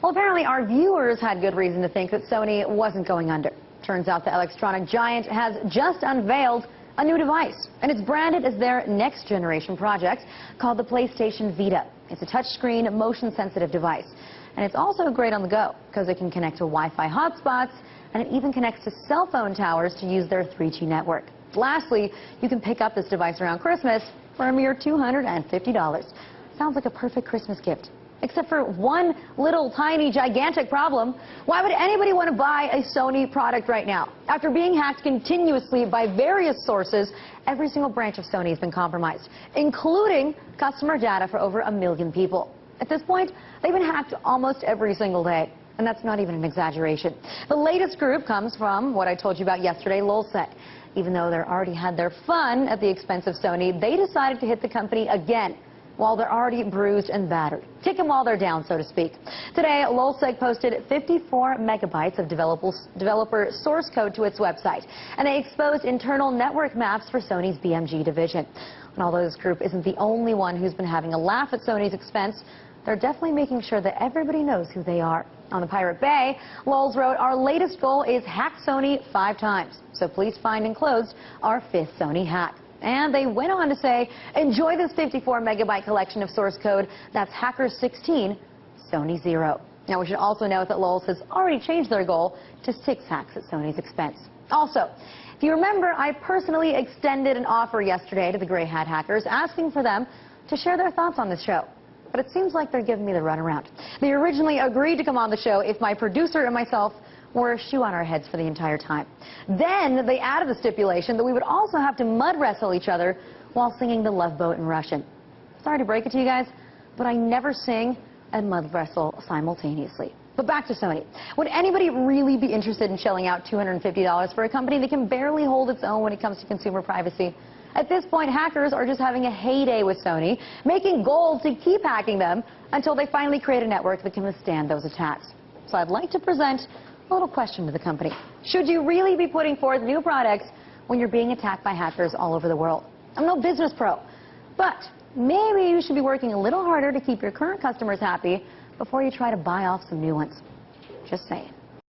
Well, apparently our viewers had good reason to think that Sony wasn't going under. Turns out the electronic giant has just unveiled a new device, and it's branded as their next generation project called the PlayStation Vita. It's a touchscreen, motion-sensitive device, and it's also great on the go because it can connect to Wi-Fi hotspots, and it even connects to cell phone towers to use their 3G network. Lastly, you can pick up this device around Christmas for a mere $250. Sounds like a perfect Christmas gift. Except for one little tiny gigantic problem. Why would anybody want to buy a Sony product right now? After being hacked continuously by various sources, every single branch of Sony has been compromised, including customer data for over 1 million people. At this point, they've been hacked almost every single day. And that's not even an exaggeration. The latest group comes from what I told you about yesterday, LulzSec. Even though they already had their fun at the expense of Sony, they decided to hit the company again while they're already bruised and battered. Kick them while they're down, so to speak. Today, LulzSec posted 54 megabytes of developer source code to its website, and they exposed internal network maps for Sony's BMG division. And although this group isn't the only one who's been having a laugh at Sony's expense, they're definitely making sure that everybody knows who they are. On the Pirate Bay, Lulz wrote, "Our latest goal is hack Sony 5 times, so please find enclosed our 5th Sony hack." And they went on to say, enjoy this 54 megabyte collection of source code. That's Hackers 16, Sony 0. Now, we should also note that Lulz has already changed their goal to 6 hacks at Sony's expense. Also, if you remember, I personally extended an offer yesterday to the Gray Hat hackers, asking for them to share their thoughts on this show. But it seems like they're giving me the runaround. They originally agreed to come on the show if my producer and myself wore a shoe on our heads for the entire time. Then they added the stipulation that we would also have to mud wrestle each other while singing The Love Boat in Russian. Sorry to break it to you guys, but I never sing and mud wrestle simultaneously. But back to Sony. Would anybody really be interested in shelling out $250 for a company that can barely hold its own when it comes to consumer privacy? At this point, hackers are just having a heyday with Sony, making goals to keep hacking them until they finally create a network that can withstand those attacks. So I'd like to present a little question to the company. Should you really be putting forth new products when you're being attacked by hackers all over the world? I'm no business pro, but maybe you should be working a little harder to keep your current customers happy before you try to buy off some new ones. Just saying.